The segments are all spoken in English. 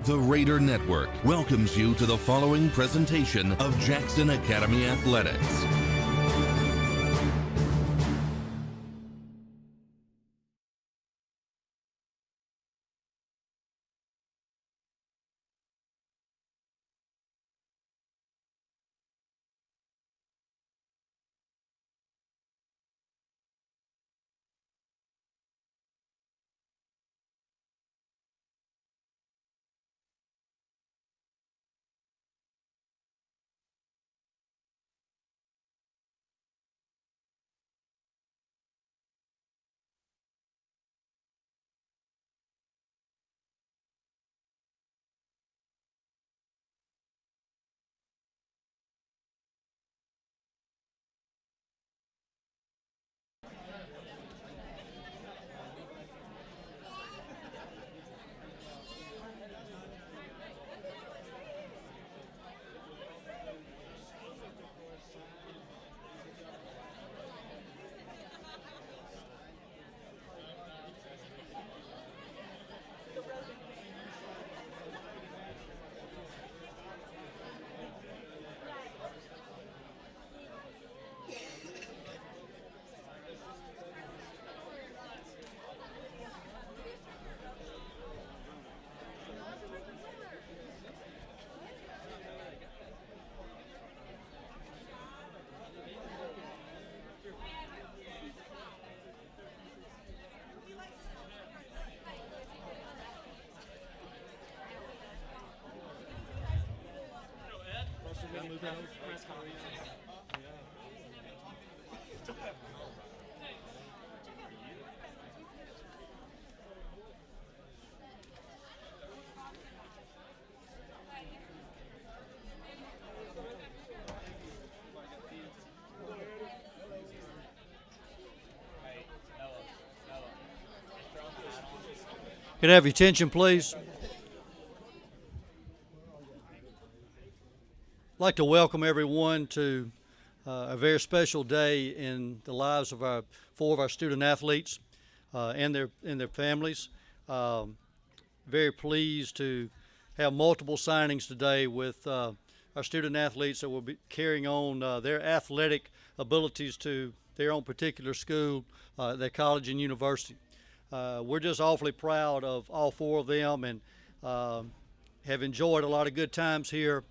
The Raider Network welcomes you to the following presentation of Jackson Academy Athletics. Could I have your attention, please? I'd like to welcome everyone to a very special day in the lives of four of our student athletes and their families. Very pleased to have multiple signings today with our student athletes that will be carrying on their athletic abilities to their own particular school, their college and university. We're just awfully proud of all four of them and have enjoyed a lot of good times here.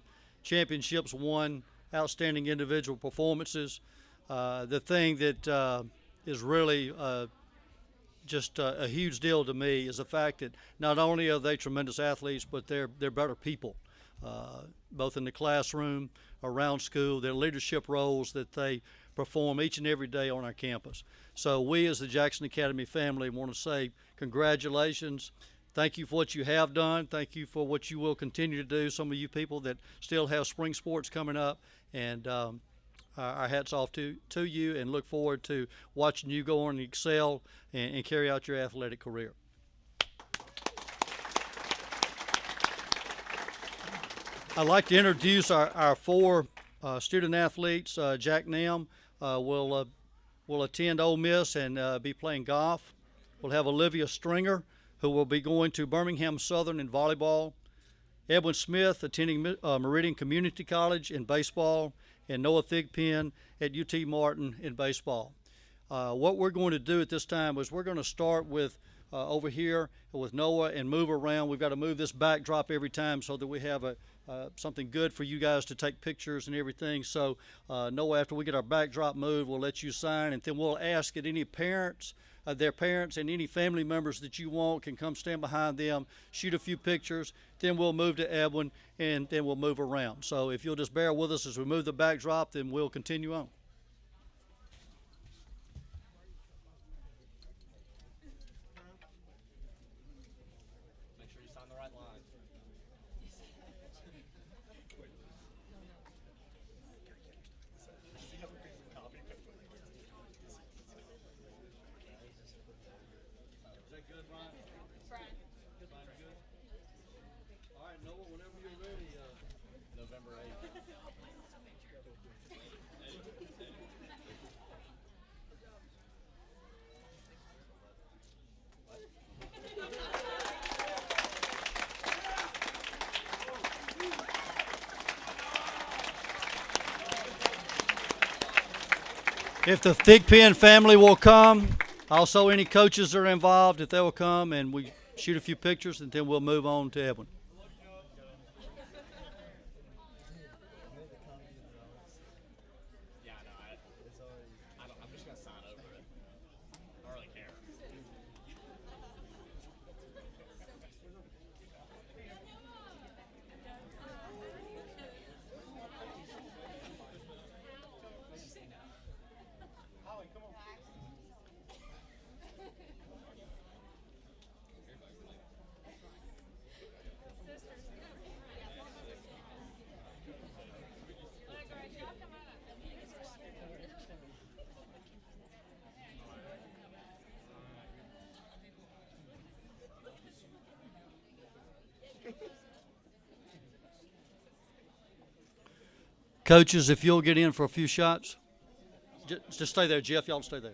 Championships won, outstanding individual performances. The thing that is really just a huge deal to me is the fact that not only are they tremendous athletes, but they're better people, both in the classroom, around school, their leadership roles that they perform each and every day on our campus. So we as the Jackson Academy family want to say congratulations. Thank you for what you have done. Thank you for what you will continue to do. Some of you people that still have spring sports coming up, and our hats off to you, and look forward to watching you go on and excel and carry out your athletic career. I'd like to introduce our four student athletes. Jack Namm will attend Ole Miss and be playing golf. We'll have Olivia Stringer, who will be going to Birmingham Southern in volleyball. Edwin Smith attending Meridian Community College in baseball, and Noah Thigpen at UT Martin in baseball. What we're going to do at this time is we're going to start with over here with Noah and move around. We've got to move this backdrop every time so that we have something good for you guys to take pictures and everything. So Noah, after we get our backdrop moved, we'll let you sign, and then we'll ask that any parents, their parents and any family members that you want can come stand behind them, shoot a few pictures, then we'll move to Edwin, and then we'll move around. So if you'll just bear with us as we move the backdrop, then we'll continue on. Make sure you sign the right line. Is that good, Brian? Brian. Good, Brian, good? All right, Noah, whenever you're ready, November 8th. If the Thigpen family will come, also any coaches that are involved, if they will come, and we shoot a few pictures, and then we'll move on to Edwin. I'm just gonna sign over it. I don't really care. Coaches, if you'll get in for a few shots, just stay there, Jeff. Y'all stay there.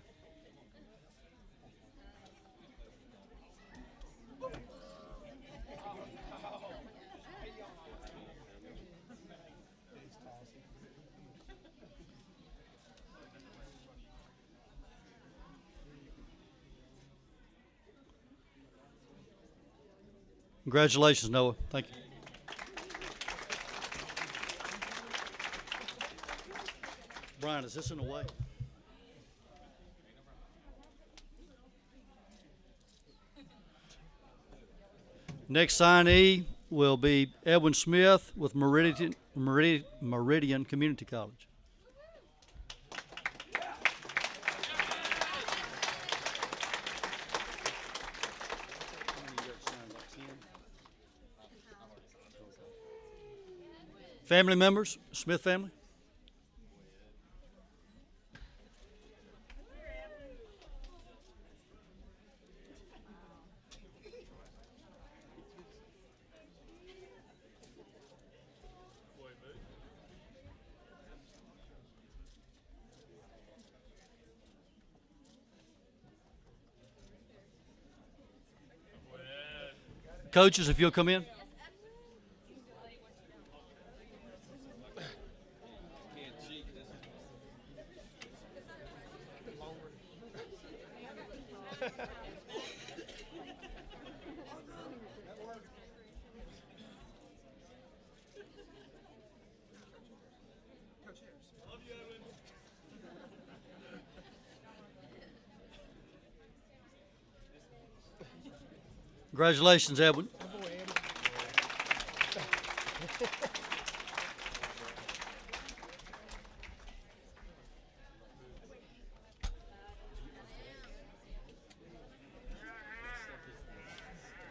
Congratulations, Noah. Thank you. Brian, is this in the way? Next signee will be Edwin Smith with Meridian Community College. Family members, Smith family. Coaches, if you'll come in. Congratulations, Edwin.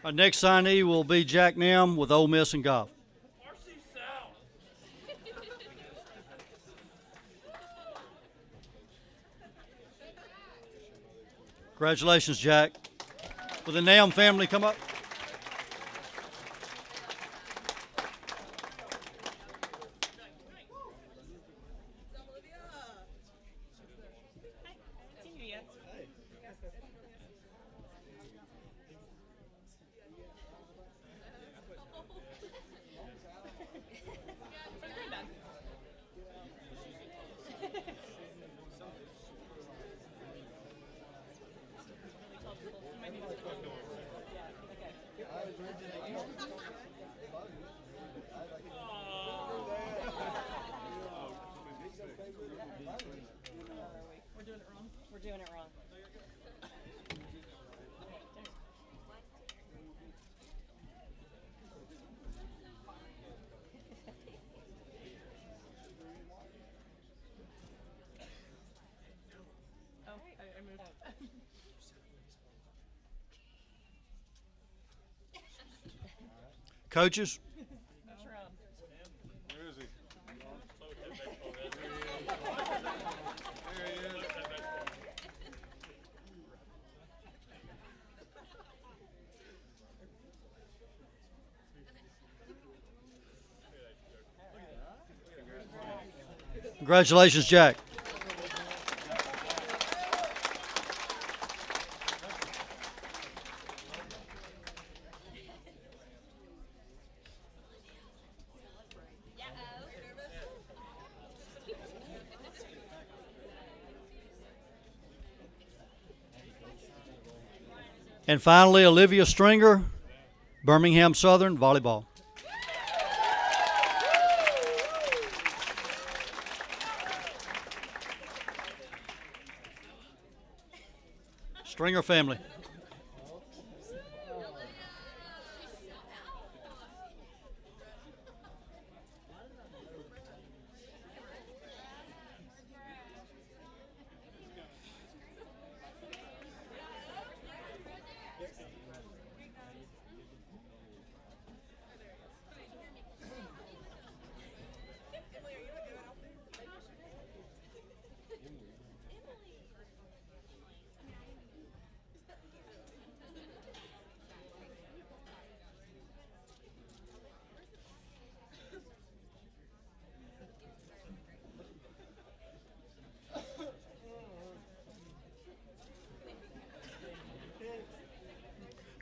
Our next signee will be Jack Namm with Ole Miss and golf. Congratulations, Jack. Will the Namm family come up? We're doing it wrong. I moved. Coaches, Where is he? congratulations, Jack. And finally, Olivia Stringer, Birmingham Southern, volleyball. Stringer family.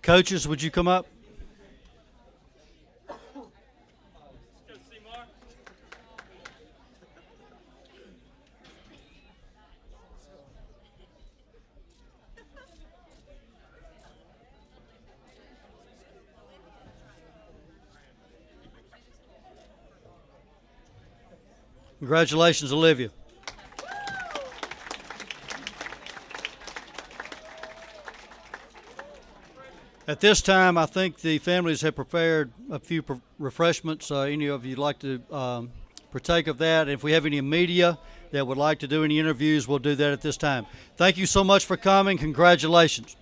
Coaches, would you come up? Congratulations, Olivia. At this time, I think the families have prepared a few refreshments. Any of you like to partake of that? If we have any media that would like to do any interviews, we'll do that at this time. Thank you so much for coming. Congratulations.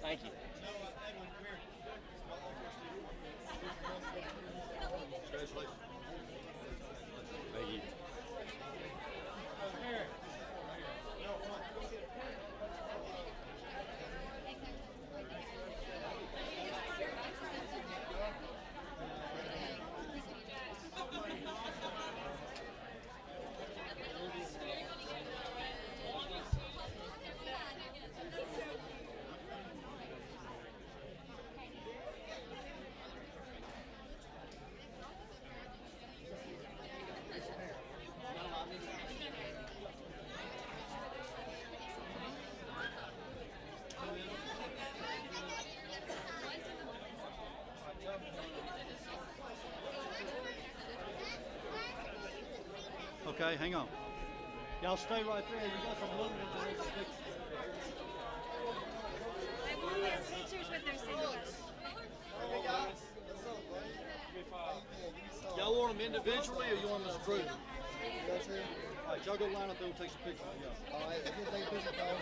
Thank you. Thank you. Okay, hang on. Y'all stay right there. You got some limited pictures. I want their pictures with their signees. Y'all want them individually or you want them as a group? All right, y'all go line up there and take some pictures. Yeah. All right, if you take a picture, guys.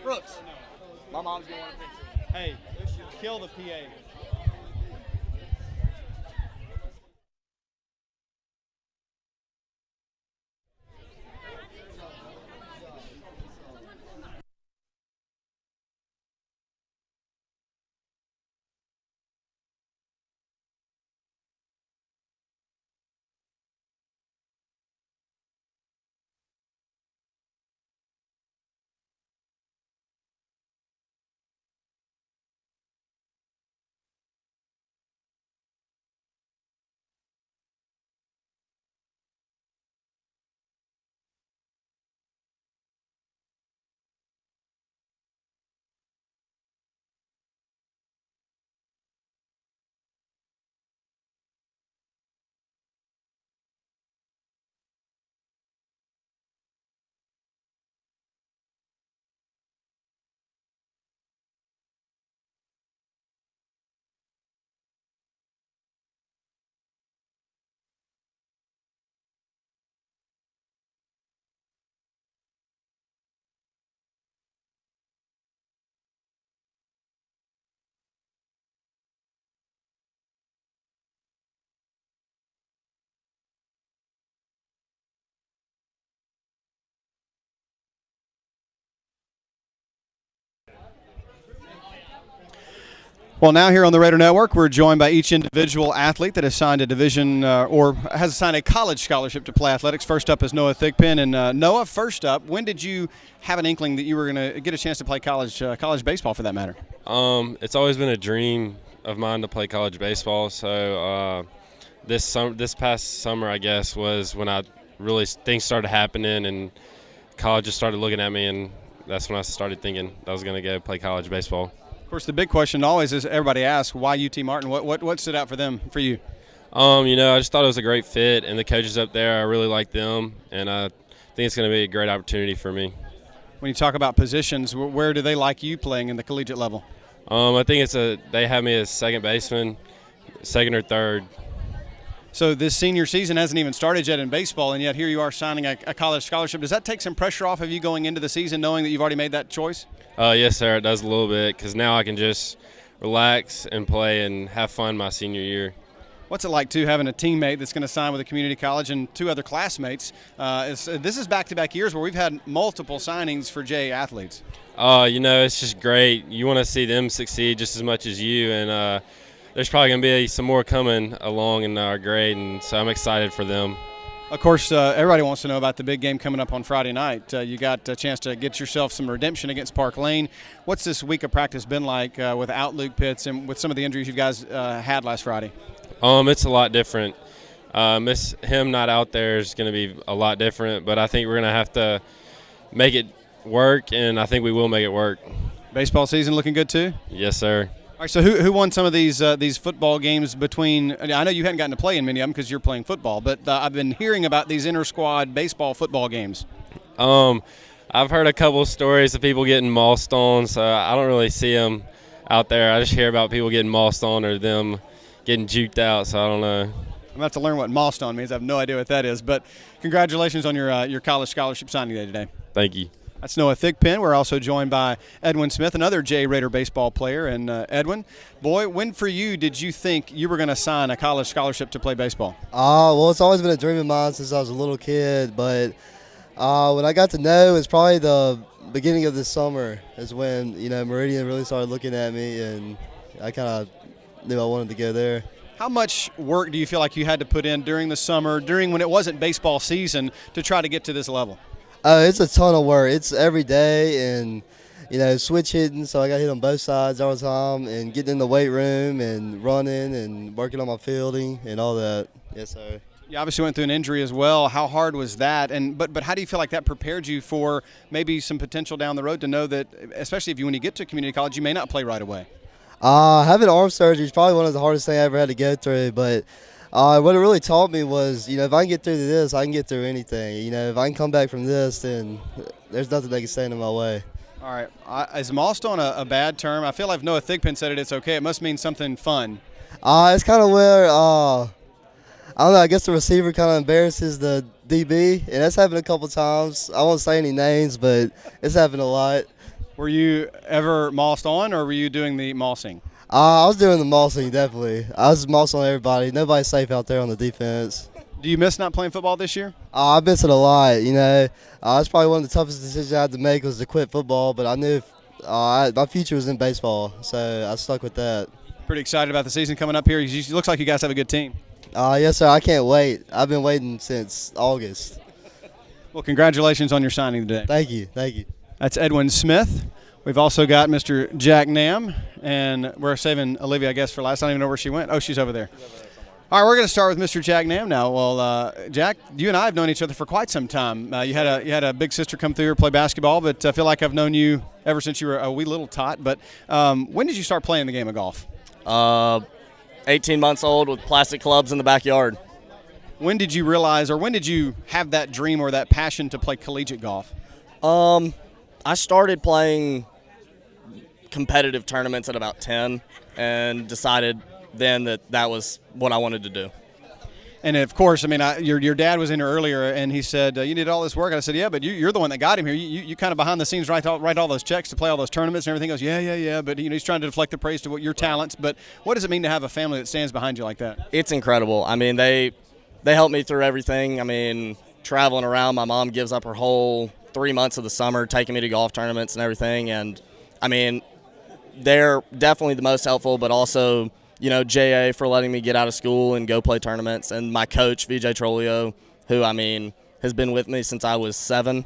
Brooks. My mom's going to want a picture. Hey, kill the PA. Well, now here on the Raider Network, we're joined by each individual athlete that has signed a division or has signed a college scholarship to play athletics. First up is Noah Thigpen. And Noah, first up, when did you have an inkling that you were going to get a chance to play college baseball for that matter? It's always been a dream of mine to play college baseball. So this past summer, I guess, was when things started happening and college just started looking at me, and that's when I started thinking I was going to go play college baseball. Of course, the big question always is everybody asks, why UT Martin? What stood out for you? I just thought it was a great fit, and the coaches up there, I really like them, and I think it's going to be a great opportunity for me. When you talk about positions, where do they like you playing in the collegiate level? I think they have me as second baseman, second or third. So this senior season hasn't even started yet in baseball, and yet here you are signing a college scholarship. Does that take some pressure off of you going into the season knowing that you've already made that choice? Yes, sir, it does a little bit, because now I can just relax and play and have fun my senior year. What's it like, too, having a teammate that's going to sign with a community college and two other classmates? This is back-to-back years where we've had multiple signings for JA athletes. It's just great. You want to see them succeed just as much as you, and there's probably going to be some more coming along in our grade, and so I'm excited for them. Of course, everybody wants to know about the big game coming up on Friday night. You got a chance to get yourself some redemption against Park Lane. What's this week of practice been like without Luke Pitts and with some of the injuries you guys had last Friday? It's a lot different. Him not out there is going to be a lot different, but I think we're going to have to make it work, and I think we will make it work. Baseball season looking good too? Yes, sir. All right, so who won some of these football games between – I know you hadn't gotten to play in many of them because you're playing football, but I've been hearing about these inter-squad baseball football games. I've heard a couple of stories of people getting mossed on, so I don't really see them out there. I just hear about people getting mossed on or them getting juked out, so I don't know. I'm about to learn what mossed on means. I have no idea what that is, but congratulations on your college scholarship signing day today. Thank you. That's Noah Thigpen. We're also joined by Edwin Smith, another J Raider baseball player. And Edwin, boy, when for you did you think you were going to sign a college scholarship to play baseball? Well, it's always been a dream of mine since I was a little kid. But when I got to know, it's probably the beginning of this summer is when Meridian really started looking at me, and I kind of knew I wanted to go there. How much work do you feel like you had to put in during the summer, during when it wasn't baseball season, to try to get to this level? It's a ton of work. It's every day, and switch hitting, so I got hit on both sides all the time, and getting in the weight room and running and working on my fielding and all that. Yes, sir. You obviously went through an injury as well. How hard was that? But how do you feel like that prepared you for maybe some potential down the road to know that, especially when you get to community college, you may not play right away? Having arm surgery is probably one of the hardest things I ever had to go through, but what it really taught me was, if I can get through this, I can get through anything. If I can come back from this, then there's nothing that can stand in my way. All right. Is milestone a bad term? I feel like if Noah Thigpen said it's okay. It must mean something fun. It's kind of where, I don't know, I guess the receiver kind of embarrasses the DB, and that's happened a couple times. I won't say any names, but it's happened a lot. Were you ever mossed on, or were you doing the mossing? I was doing the mossing, definitely. I was mossing on everybody. Nobody's safe out there on the defense. Do you miss not playing football this year? I miss it a lot, It's probably one of the toughest decisions I had to make was to quit football, but I knew my future was in baseball, so I stuck with that. Pretty excited about the season coming up here. It looks like you guys have a good team. Yes, sir. I can't wait. I've been waiting since August. Well, congratulations on your signing today. Thank you. Thank you. That's Edwin Smith. We've also got Mr. Jack Namm, and we're saving Olivia, I guess, for last. I don't even know where she went. Oh, she's over there. All right, we're going to start with Mr. Jack Namm now. Well, Jack, you and I have known each other for quite some time. You had a big sister come through here play basketball, but I feel like I've known you ever since you were a wee little tot. But when did you start playing the game of golf? 18 months old with plastic clubs in the backyard. When did you realize, or when did you have that dream or that passion to play collegiate golf? I started playing competitive tournaments at about 10 and decided then that was what I wanted to do. And of course, I mean, your dad was in here earlier, and he said you did all this work. And I said, yeah, but you're the one that got him here. You kind of behind the scenes write all those checks to play all those tournaments and everything. Goes, yeah. But he's trying to deflect the praise to what your talents. But what does it mean to have a family that stands behind you like that? It's incredible. I mean, they helped me through everything. I mean, traveling around, my mom gives up her whole 3 months of the summer taking me to golf tournaments and everything. And I mean, they're definitely the most helpful, but also, you know, JA for letting me get out of school and go play tournaments, and my coach, VJ Trolio, who, I mean, has been with me since I was 7,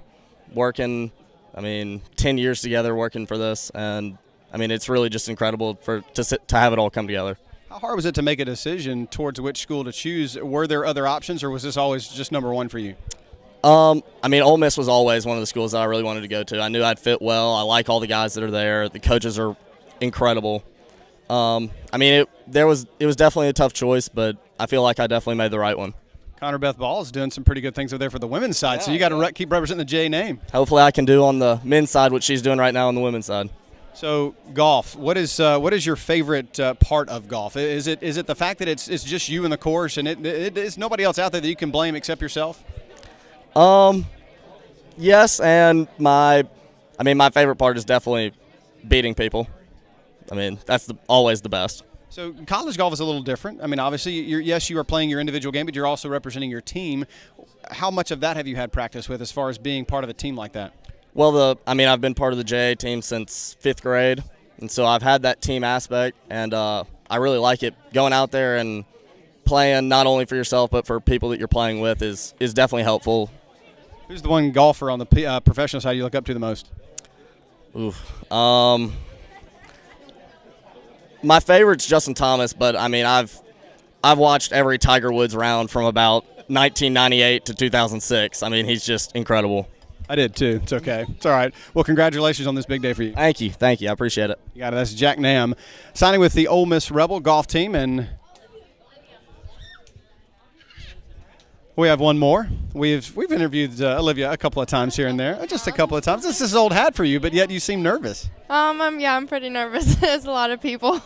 working, 10 years together working for this, and, it's really just incredible to have it all come together. How hard was it to make a decision towards which school to choose? Were there other options, or was this always just number one for you? Ole Miss was always one of the schools that I really wanted to go to. I knew I'd fit well. I like all the guys that are there. The coaches are incredible. It was definitely a tough choice, but I feel like I definitely made the right one. Connor Beth Ball is doing some pretty good things over there for the women's side, so you got to keep representing the J name. Hopefully I can do on the men's side what she's doing right now on the women's side. So golf, what is your favorite part of golf? Is it the fact that it's just you and the course, and it's nobody else out there that you can blame except yourself? Yes, and my favorite part is definitely beating people. That's always the best. So college golf is a little different. Obviously, you are playing your individual game, but you're also representing your team. How much of that have you had practice with as far as being part of a team like that? Well, I've been part of the JA team since 5th grade, and so I've had that team aspect, and I really like it. Going out there and playing not only for yourself but for people that you're playing with is definitely helpful. Who's the one golfer on the professional side you look up to the most? My favorite's Justin Thomas, but I've watched every Tiger Woods round from about 1998 to 2006. He's just incredible. I did too. It's okay. It's all right. Well, congratulations on this big day for you. Thank you. I appreciate it. You got it. That's Jack Namm signing with the Ole Miss Rebel golf team, and we have one more. We've interviewed Olivia a couple of times here and there, just a couple of times. This is old hat for you, but yet you seem nervous. I'm pretty nervous. There's a lot of people.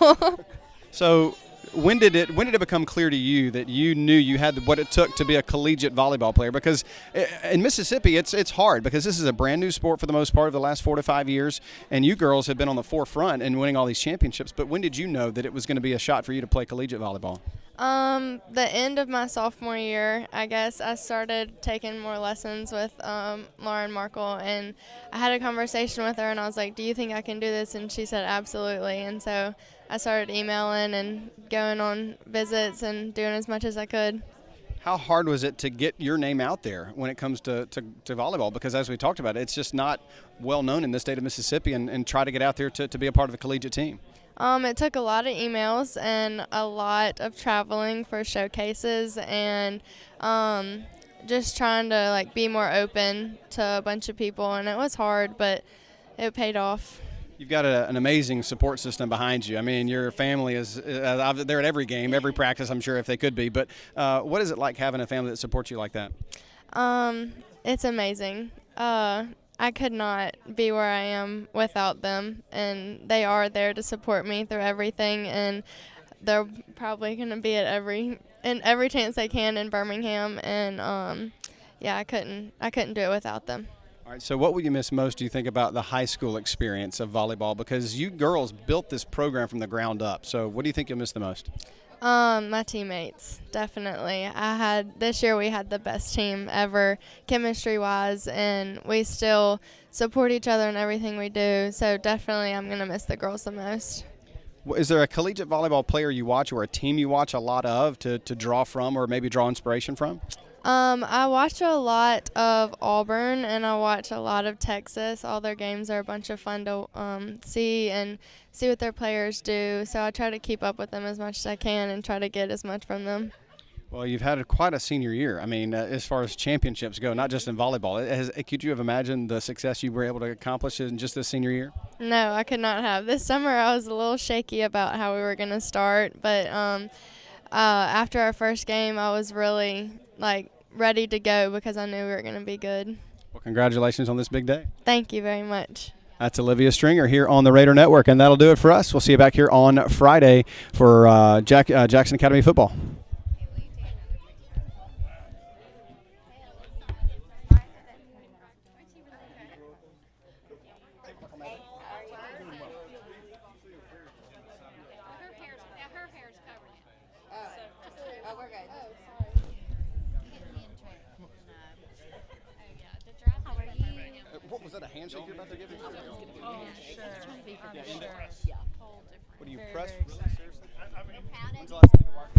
So, when did it become clear to you that you knew you had what it took to be a collegiate volleyball player? Because in Mississippi, it's hard because this is a brand new sport for the most part of the last 4 to 5 years, and you girls have been on the forefront and winning all these championships. But when did you know that it was going to be a shot for you to play collegiate volleyball? The end of my sophomore year, I guess, I started taking more lessons with Lauren Markle, and I had a conversation with her, and I was like, do you think I can do this? And she said, absolutely. And so I started emailing and going on visits and doing as much as I could. How hard was it to get your name out there when it comes to volleyball? Because as we talked about, it's just not well known in the state of Mississippi, and try to get out there to be a part of a collegiate team. It took a lot of emails and a lot of traveling for showcases, and just trying to be more open to a bunch of people, and it was hard, but it paid off. You've got an amazing support system behind you. Your family is they're at every game, every practice, I'm sure, if they could be. But what is it like having a family that supports you like that? It's amazing. I could not be where I am without them, and they are there to support me through everything, and they're probably going to be at every chance they can in Birmingham, and I couldn't do it without them. All right, so what will you miss most, do you think, about the high school experience of volleyball? Because you girls built this program from the ground up, so what do you think you'll miss the most? My teammates, definitely. This year we had the best team ever, chemistry-wise, and we still support each other in everything we do, so definitely I'm going to miss the girls the most. Is there a collegiate volleyball player you watch or a team you watch a lot of to draw from or maybe draw inspiration from? I watch a lot of Auburn, and I watch a lot of Texas. All their games are a bunch of fun to see what their players do. So I try to keep up with them as much as I can and try to get as much from them. Well, you've had quite a senior year. As far as championships go, not just in volleyball. Could you have imagined the success you were able to accomplish in just this senior year? No, I could not have. This summer I was a little shaky about how we were going to start, but after our first game I was really ready to go because I knew we were going to be good. Well, congratulations on this big day. Thank you very much. That's Olivia Stringer here on the Raider Network, and that'll do it for us. We'll see you back here on Friday for Jackson Academy football. What was that, a handshake you're about to give me? Oh, sure. Yeah, What do you Very, press very really exciting. seriously? We're proud of When's the you. last time you did a walk?